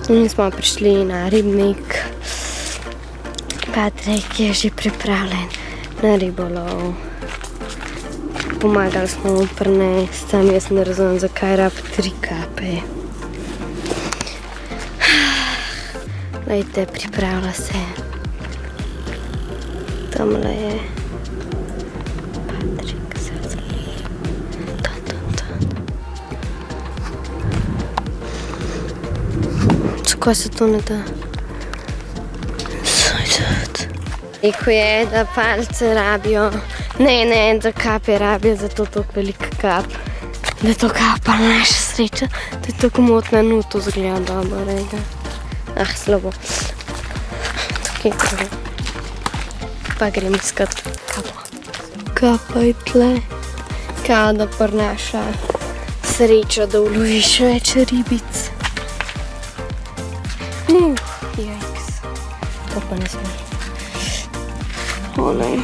In smo prišli na ribnik. Patrik je že pripravljen na ribolov. Pomagali smo mu prinesti, sam jaz ne razumem, zakaj rabi 3 kape. Glejte, pripravlja se. Tamle je Patrik, srce. Zakaj se to ne da? Rekel je, da palce rabijo. Ne, da kape rabijo, zato toliko velika kap. Da je to kapa naša sreča, da je to komotna nuto zgleda dobro, rega. Slabo. Tukaj je treba. Pa grem iskat kapo. Kapa je tle. Kao da prinaša srečo, da uloviš več ribic. Jajks. To pa ne sme. Olej.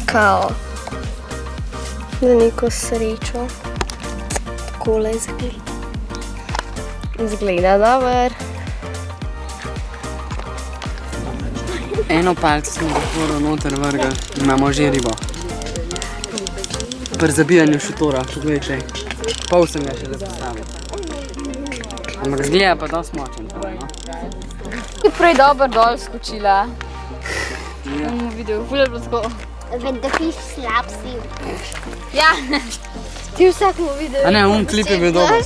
Kao za neko srečo. Takole izgleda. Izgleda dober. Eno palce smo zatvoro noter vrgali, imamo že ribo. Pri zabijanju šotora, pogledaj. Pol sem ga še zapostavil. Ampak zgleda pa dosti močen. Je prej dobro dol skočila. Bomo videli, ful je bilo tako. Wenn der Fisch slab si. Ja. Ti vsak mu videl. A ne, klip je bil dober.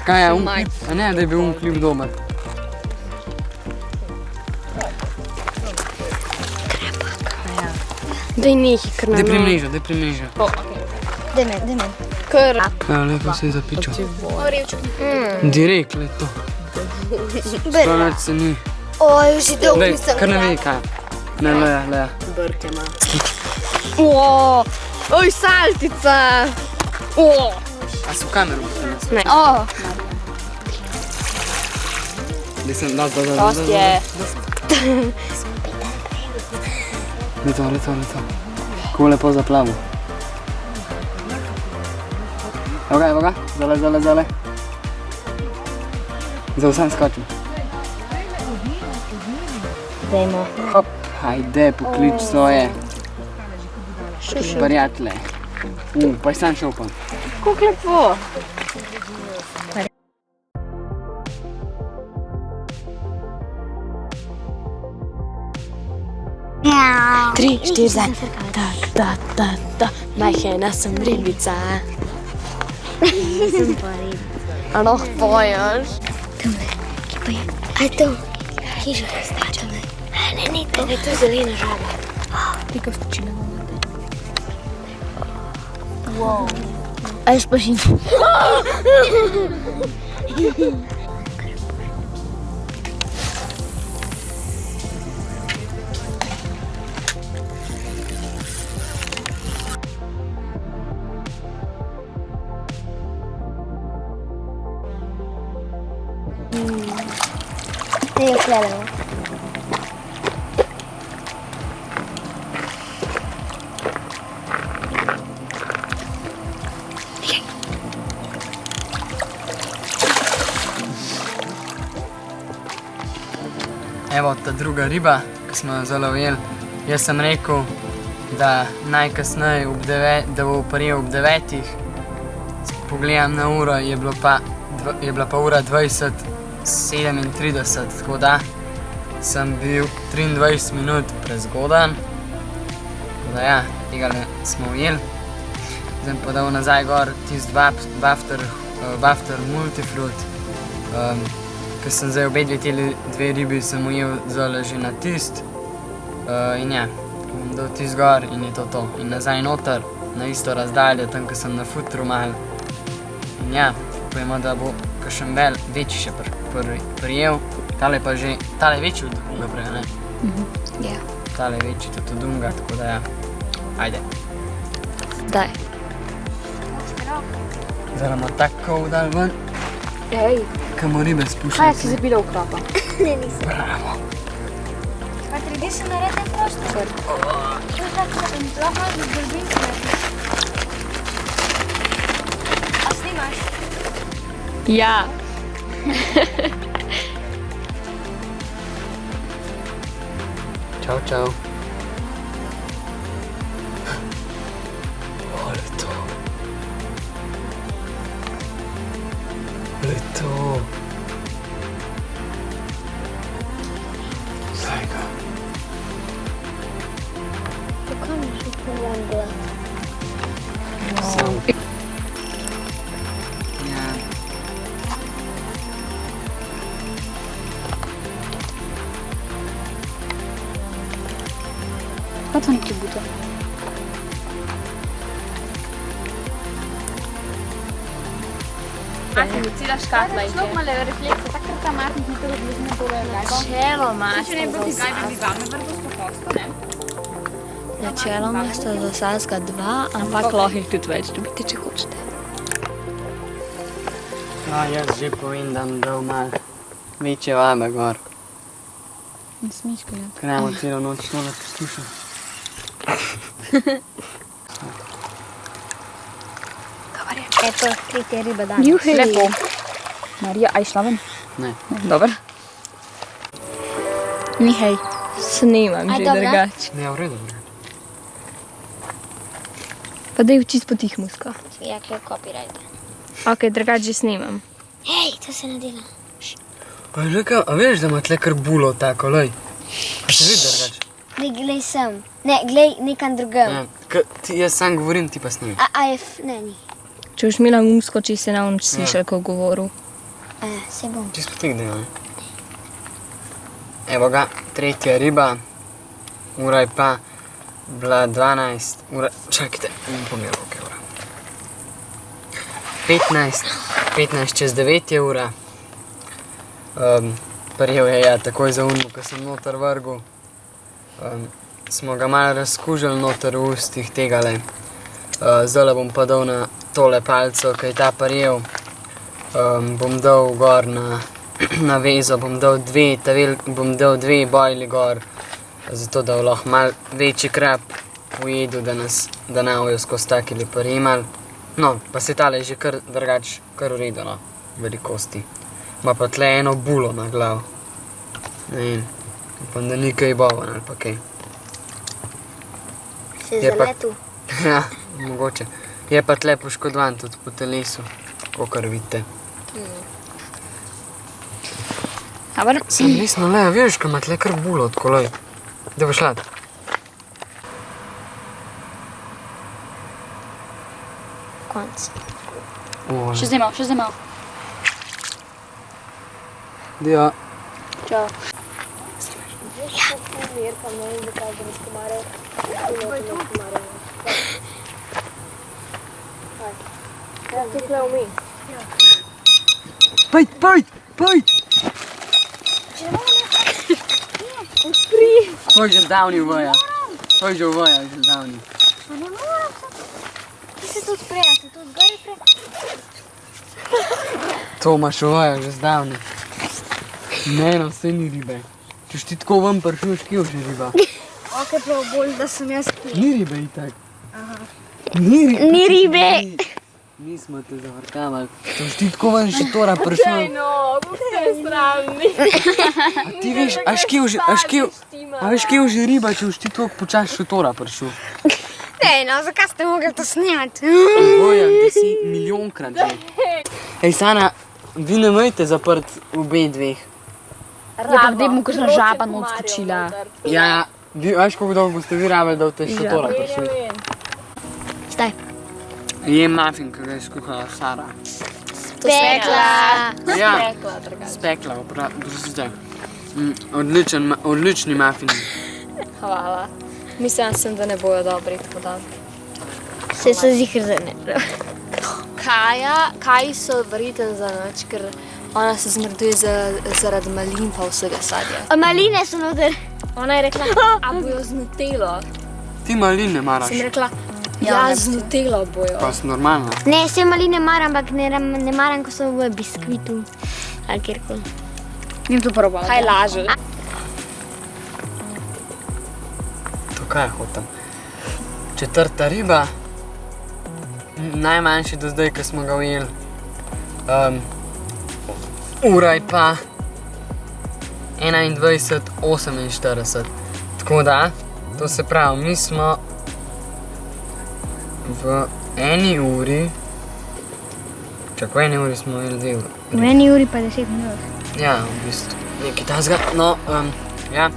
Kaj je klip? A ne, da je bil klip dober. Daj nehi, ker nam... Daj primneža. Daj men. Kar... Ja, lepo se je zapičal. Orevček. Direkt le to. Spomnati se ni. Oj, že dolgo Lej, nisem. kar ne ve kaj. Ne, Leja. Brke ima. Oj, saltica! A si v kameru? Ne. Da sem, da. Dost je. Leto. Kako lepo zaplavo. Evo ga, zale. Za vsem skočim. Dajmo. Hop, hajde, poklič svoje prijatelje. Pa je sam šel pa. Kako lepo. 3, 4, zdaj. Da. Majhena sem ribica. Sem pa ribica. A lahko poješ? Tamle, ki pa je. A je to? Kje že stača? Ne, to je zelena žaba. Ti ga skočila v vode. Wow. A je spašin. Ne, gledamo. Evo ta druga riba, ki smo jo zalovili. Jaz sem rekel, da najkasneje da bo prijel ob 9. Pogledam na uro, je bila pa ura 20:37, tako da sem bil 23 minut prezgodan. Tako da ja, tega smo ujeli. Zdaj pa dal nazaj gor tisti Wafter Multifruit, ker sem zdaj obe dve ribi sem ujel zole že na tist. In ja, bom dal tist gor in je to. In nazaj noter, na isto razdaljo, tam, ko sem na futru malo. In ja, pojmo, da bo kakšen večji še prijel. Tale pa že, tale je večji od unga prej, ne? Ja. Tale je večji tudi od unga, tako da ja. Ajde. Daj. Zdaj bomo tako dal ven, Ej, kamo ribe spuščati. kaj si zabila v krapa? Ne, nisem. Bravo. Pa tredi se naredi prostor. To je tako, lahko z grbinke naredi. A snimaš? Ja. Čau, čau. Ole to. Ole to. Zdaj ga. Kako mi še pomem glas? Sam. Ja. Kaj to neki buto? Martin, cela škatla je. Šlok male reflekse, takrat ta Martin ni to odlično povedal. Načeloma sta za Saska 2, ampak lahko jih tudi več dobite, če hočete. Jaz že povem, da bom dal malo večje vabe gor. Ne smeš gledati. Ker ne bomo celo noč tole poslušali. Eto, tretja riba danes. Juhej. Lepo. Marija, a je šla ven? Ne. Dobar. Mihej, snemam A že dobra? drugače. Ne, v redu. Pa daj čist potih muska. Ja, kaj je copyright. Ok, drugače že snemam. Hej, to se ne dela. A veš, da ima tle kar bulo tako, lej? A se vidi drugače? Ne, glej sem. Ne, glej nekam drugam. Ja, jaz sam govorim, ti pa snimi. A je, ne, ni. Če boš imela musko, če se na nič slišal, ko govoril. Se bom. Čisto potik dela, ne? Evo ga, tretja riba. Ura je pa bila 12. Ura, čakajte, bom pomeril, ok, ura. 15 čez 9 je ura. Prijel je ja takoj za unmu, ko sem noter vrgel. Smo ga malo razkužili noter v ustih tegale. Zdajle bom pa dal na tole palco, ki je ta prijel. Bom dal gor na vezo, bom dal dve bojli gor, zato da bo lahko malo večji krab ujedel, da ne bojo skozi takili prijemali. No, pa se tale je že kar drugače, kar v redu, no, velikosti. Ma pa tle eno bulo na glav. Ne vem, upam, da ni kaj boven ali pa kaj. Se Je pa- zaletu. Ja, mogoče. Je pa tle poškodovan tudi po telesu, kakor vidite. Dobar. Sam resno, le, veš, ko ima tle kar bulo od kolej. Da boš šla. Konc. Še zdaj malo, še zdaj malo. Dio. Čau. Pojd! Pojd že davni v voja. Pojd že v voja, že davni. Pa ne moram. Ti se tu spreja, se tu zgori prej. To imaš v voja, že zdavni. Ne, no, vse ni ribe. Češ ti tako ven pršuš, kje je riba? Ok, prav bolj, da sem jaz kriv. Ni ribe itak. Ni ribe. Ni ribe. Nismo te zavrkavali. Češ ti tako ven še tora pršuš. No, kako ste sramni. A ti veš, a veš, kje je riba, če boš ti toliko počasi še tora pršuš. Ej, no, zakaj ste mogli to snimati? Voja, da si milijonkrat že. Ej, Sana, vi ne mojte zaprt obe dveh. Je pa vdej mu kakšna žaba not skočila. Ja, vi, veš, koliko dolgo boste vi rabili, da boste še tora pršuš. Zdaj. Jem muffin, ki ga je skuhala Sara. Spekla. Ja, spekla, oprostite. Odlični muffin. Hvala. Mislim sem, da ne bojo dobri, tako da. Se so zihar za ne. Kaji so verjetno za noč, ker ona se zmrduje zaradi malin pa vsega sadja. Maline so noter. Ona je rekla, a bojo z nutelo. Ti malin ne maraš. Sem rekla, ja, z nutelo bojo. Pa si normalna. Ne, vse maline maram, ampak ne maram, ko so v biskvitu. Ali kjerkoli. Nim to probala. Kaj laže? To kaj hotam? Četrta riba. Najmanjši do zdaj, ko smo ga ujeli. ura je pa 21:48. Tako da, to se pravi, mi smo v 1 uri, čak v 1 uri smo imeli 2 uri. V 1 uri pa 10 minut. Ja, v bistvu nekaj tasga. No, ja,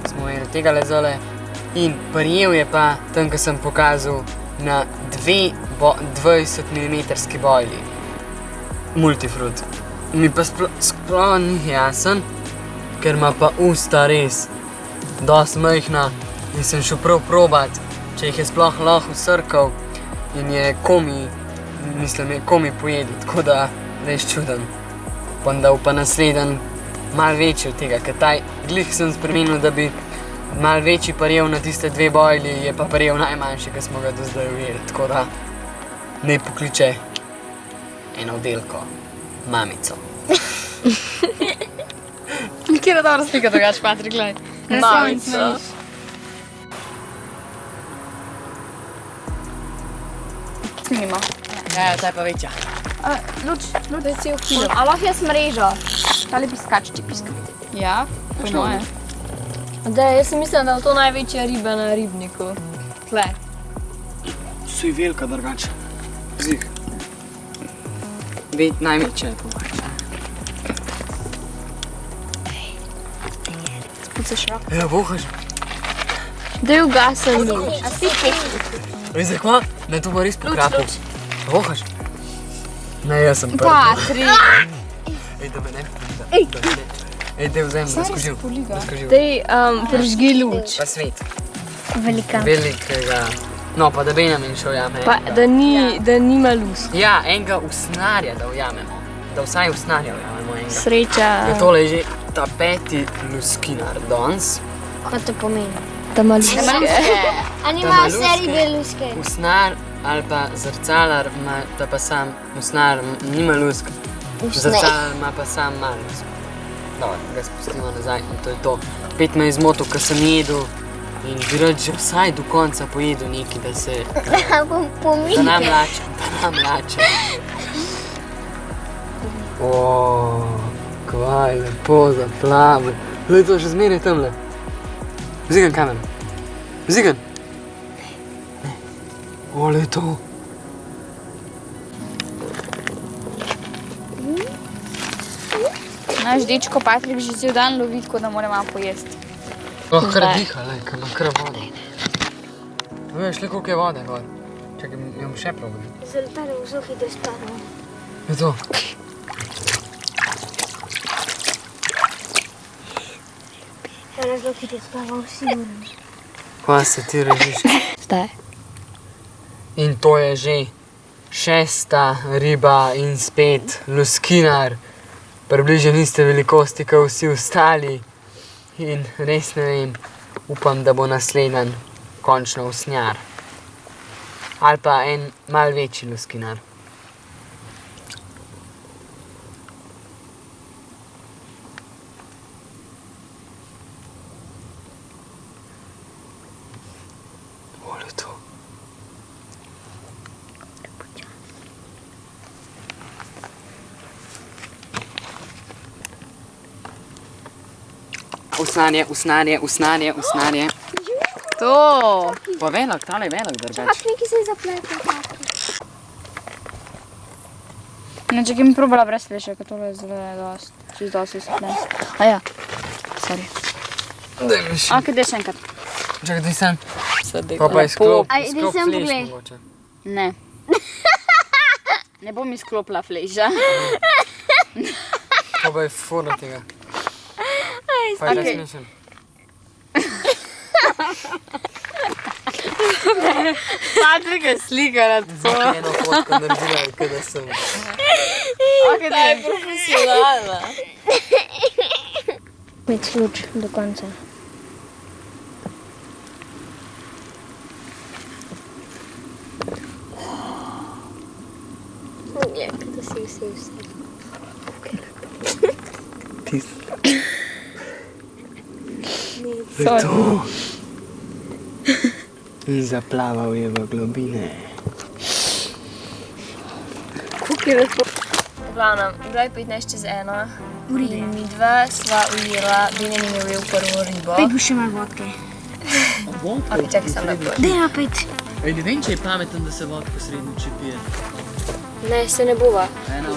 smo imeli tega lezole in prijel je pa tam, ko sem pokazal, na 2 20 mm bojli. Multifruit. Mi pa sploh ni jasen, ker ima pa usta res dosti majhna in sem šel prav probat, če jih je sploh lahko srkal in je komi pojedel, tako da res čuden. Upam, da bo pa naslednji malo večji od tega, ker taj glih sem spremenil, da bi malo večji parjel na tiste 2 bojli, je pa parjel najmanjši, ki smo ga do zdaj ujeli, tako da ne pokliče eno delko, mamico. Kjer je dobro slika drugače, Patrik, gledaj. Mamico. Snimimo. Ja, ta je pa večja. Luč, da je cel kilo. A lahko jaz mrežo? Tale piskačči piskati. Ja, po moje. Da, jaz si mislim, da je to največja riba na ribniku. Tle. So je velika drugače. Zih. Največja je po moje. Spucaš roko. Ja, vohaš. Da je ugasen luč. A si pekli? Veš, zakva? Ne, to bo res pokrapil. Vohaš? Ne, jaz sem prvi. Patrik. Ej, da me ne. Ej, da vzem, da skužil. Dej, prižgi luč. Pa svet. Velika. Velikega. No, pa da Benjamin še ujame. Pa, da nima lusk. Ja, enega usnarja da ujamemo. Da vsaj usnarja ujamemo enega. Sreča. Ja, tole je že ta 5. luskinar danes. Kaj to pomeni? Da ima luske. A nimajo vse ribe luske? Usnar ali pa zrcalar ima ta pa sam, usnar nima lusk. Zrcalar ima pa sam malo lusk. Dobro, ga spustimo nazaj in to je to. Spet me je zmotil, ker sem jedel in bi rad že vsaj do konca pojedel nekaj, da se... Da nam lačem. Kvaj lepo zaplavil. Glej, to še zmeraj tamle. Zigan kamero. Zigan. Ne. Ole je to. Naš dečko Patrik že cel dan lovi, tako da mora malo pojesti. Kar diha, ker ima kar vode. Veš li, koliko je vode gor? Čakaj, mi bom še probali. Zaltane v suhi, da spadamo. Je to. Razlog, da spavamo sigurno. Kva se ti režiš? Zdaj. In to je že 6. riba in spet luskinar. Približeni ste velikosti, kot vsi ostali. In res ne vem, upam, da bo naslednji končno usnjar. Ali pa en mal večji luskinar. Ole to. Usnarje. To! Pa velik, tale je velik drugače. Pač nekaj se je zapletel. Ne, čakaj mi probala brez fleša, ker tole je zelo dosti uslepljen. A ja, sorry. Daj mi še. Ok, daj še enkrat. Čakaj, daj sem. Pa pa izklop Aj, daj sem fleš poglej. mogoče. Ne. Ne bom izklopila fleša. Pa pa je fora tega. Pa je okej. smešen. Patrik je slikala to. Eno fotko naredila, kada sem. Ok, daj je profesionalna. Med luč do konca. Ja, kada si vse. To. In zaplaval je v globine. Kako je lepo. glavnem, bilo je 15 čez 1 in mi dva sva ujela, Benjamin je ujel prvo ribo. Pej bo še malo vodke. Ok, čakaj, sam da pojš. Dej napet. Ej, ne vem, če je pameten, da se vodka srednjo če pije. Ne, se ne bova. Eno.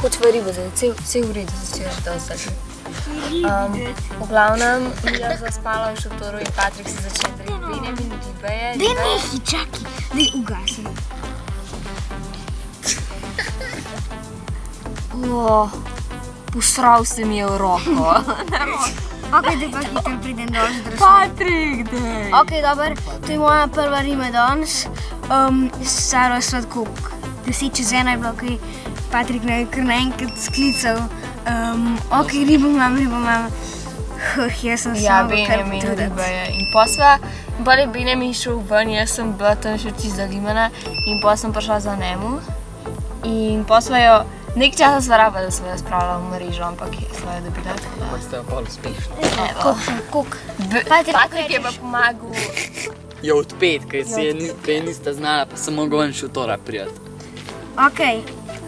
Hočeva ribo, vse v redu, začela že dosti zdaj. V glavnem, Mila zaspala v šotoru in Patrik se začne dreti. Benjamin ribeje. Dej nehi, čakaj. Dej ugasi. Posral se mi je v roko. Ok, dej pa hitro pridem dol z Patrik, dej. Ok, dober, to je moja prva rima danes. S Saro Sladkog. 10 čez 1 je bilo, ko je Patrik kar naenkrat sklical. Ok, ribo imam. Jaz sem Ja, samo kar Benjamin potruditi. ribeje. In posla, bolj je Benjamin šel ven, jaz sem bila tam še čisto zalimana in potem sem prišla za njemu. In posla jo, nek časa sva rabila, da sva jo spravila v mrežo, ampak sva jo dobila. Pa ste jo pol uspešni. Kuk. Patrik je pa pomagal. Je odpet, kaj nista znala, pa sem mogel ven šotora prijeti. Ok,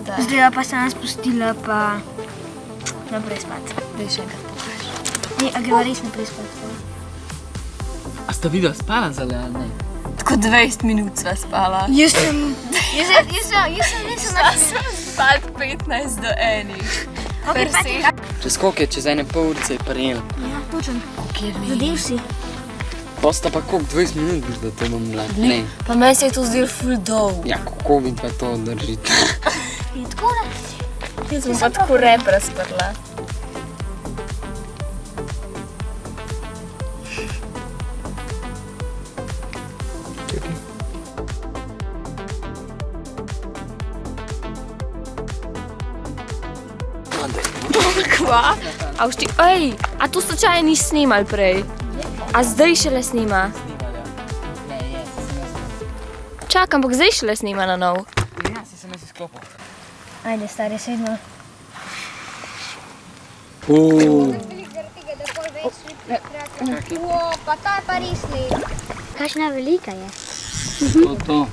Da. zdaj pa sem spustila pa naprej spat. Daj še enkrat pokaži. Ne, a greva res naprej spat. A sta videla spala zale, ali ne? Tako 20 minut sva spala. Jaz nisem Šla sem spat 15 do 1. Ok, Patrik. Čez koliko je, čez ene pol urice je prijel. Ja, točen. Zadev si. Pa sta pa koliko, 20 minut, da to bom bila. Ne. Pa meni se je to zdelo ful dolg. Ja, kako vi pa to držite? Je tako, da? Jaz sem pa tako rep razprla. Kva? Ej, a to slučajno nisi snimal prej? A zdaj šele snima? Ne, je, sem jaz. Čakam, ampak zdaj šele snima na nov. Ja, sem jaz izklopil. Ajde, stari, sedmo. Pa ta je pa res lep. Kakšna velika je. To.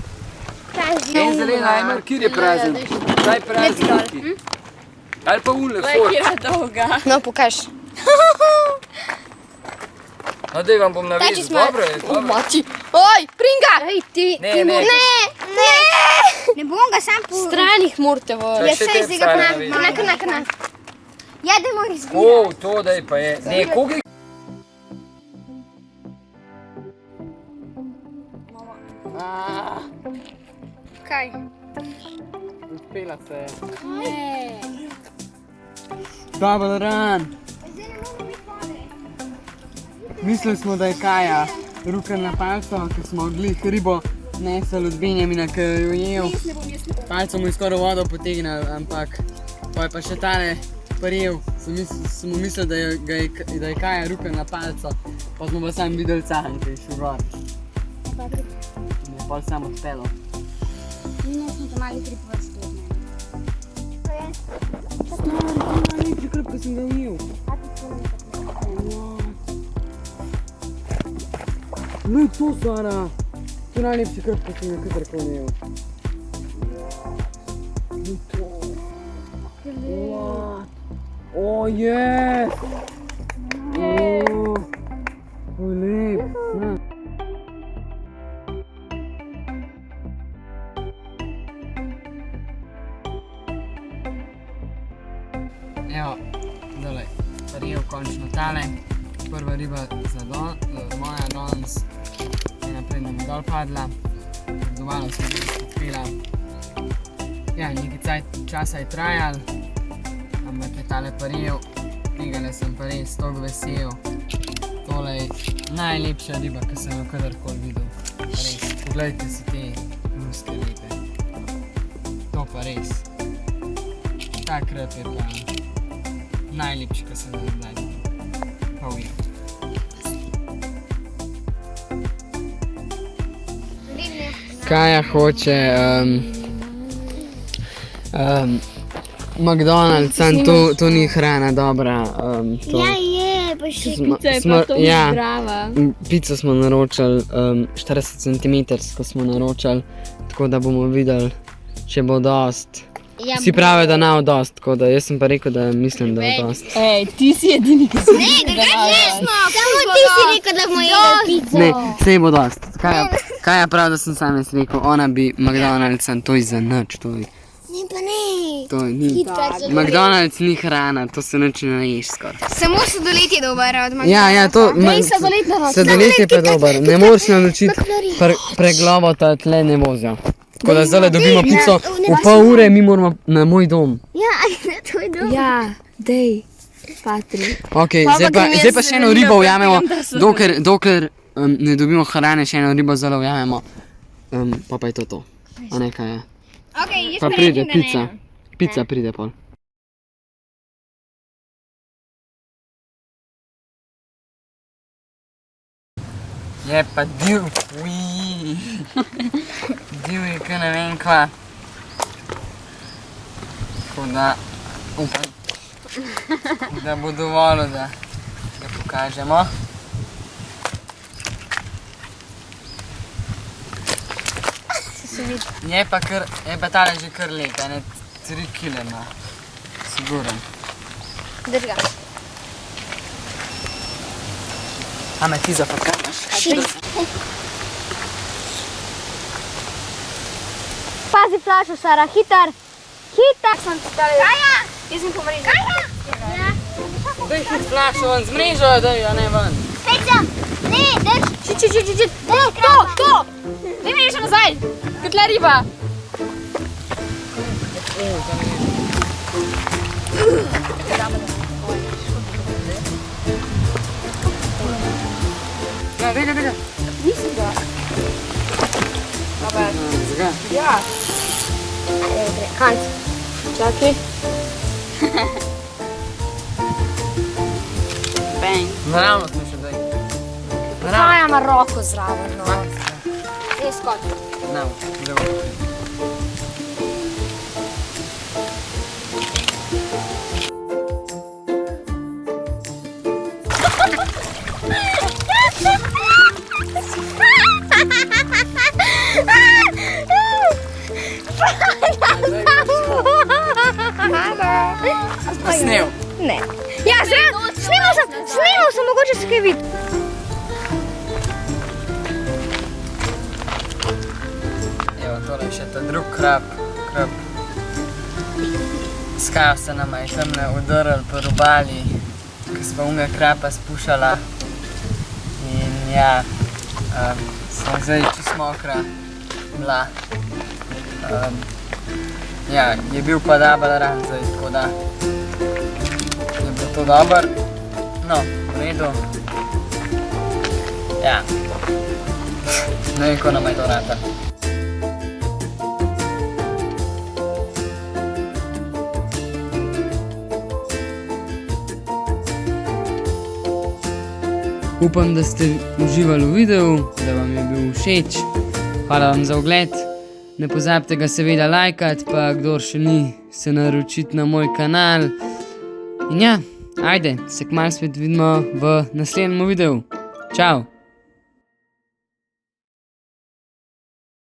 En zelena, en markir je prazen. Daj prazen. Ali pa ule, fort. Kjera dolga. No, pokaž. No, daj vam bom navezal. Dobro je, dobro. Mati. Oj, pringa! Ej, ti Ne. Ne bom ga sam po... stranih mortevo. Čak še te psaj navezal. Na. Ja, da mora izgledati. To daj pa je. Ne, koga je? Kaj? Uspela se je. Dobar dan. Mislili smo, da je Kaja ruka na palco, ker smo glih ribo nesli od Benjamina, ki jo je jel. Palco mu je skoraj vodo potegnil, ampak pa je pa še tale prijel. Smo mislili, da je Kaja ruka na palco, pa smo pa sam videli cahen, ki je šel gor. In je pol sam odpeljal. No, smo to mali 3 vrste od mene. Najlepši krp, ko sem ga ujel. No je to, Sara. To je najlepši krp, ko sem ga kadarkoli ujel. No je to. O, yes! O, lep. Na. Evo, zdaj prijel končno tale, prva riba moja danes je naprej nam dol padla, dovalo sem jo odpila. Ja, nekaj časa je trajal, ampak je tale prijel, tega sem pa res toliko vesel. Tole je najlepša riba, ki sem jo kadarkoli videl. Res, poglejte si te ruske lepe. To pa res. Ta krep je pa najlepši, ko sem ga zdaj pa ujel. Kaja hoče McDonald's, samo to ni hrana dobra. Ja, je, pa še Zdrava. Pico smo naročali, 40 cm smo naročali, tako da bomo videli, če bo dost. Si pravi, da na dost, tako da jaz sem pa rekel, da mislim, da dost. Ej, ti si edini, ki si Samo ti si rekel, da bomo jedli pico. Ne, sej bo dost. Kaj je prav, da sem sam jaz rekel, ona bi McDonald'sa, to je za nič, to je. Ne pa ne. To ni. McDonald's ni hrana, to se nič ne ješ skoraj. Samo sladoled je dober od Ja, to. Sladoled je pa dober, ne moreš naročiti preglobo, tle ne vozijo. Tako da zdaj dobimo pico v pol ure, mi moramo na moj dom. Ja, to je dobro. Ja, dej, Patrik. Ok, zdaj pa še eno ribo ujamemo, dokler ne dobimo hrane, še eno ribo zelo ujamemo. Pa je to. A ne, kaj je? Pa pride pica. Pica pride pol. Je pa div. Div je kaj ne vem kva. Tako da upam, da bo dovolj, da ga pokažemo. Je pa tale že kar let, ne 3 kile ima, siguren. Drži ga. A me ti zapakaš? Pazi flašo, Sara, hitar. Hitar. Kaja! Jaz sem pomrežen. Kaja! Daj hit flašo ven, z mrežo jo daj, a ne ven. Peca, ne, drži. To! Daj mi še nazaj, kot le riba. Ja, daj ga. Nisem ga. Zakaj? Ja. Konc. Čakaj. Bang. Naravno smo še daj. Kaja ima roko zraven, no. Zdaj skoči. A snel? Ne. Ja, snimal sem, mogoče se kaj vidi. Evo, tole še ta drug krab. Skajo se nama je tamle udrl po robali, ko smo unga krapa spušala. In ja, sem zdaj čist mokra bila. Ja, je bil pa dober ran zdaj, tako da je bilo to dober. No, v redu. Ja. Ne vem, ko nam je to rata. Upam, da ste uživali v videu, da vam je bil všeč. Hvala vam za ogled. Ne pozabite ga seveda lajkati, pa kdor še ni, se naročiti na moj kanal. In ja, ajde, se kmalu spet vidimo v naslednjem videu. Čau!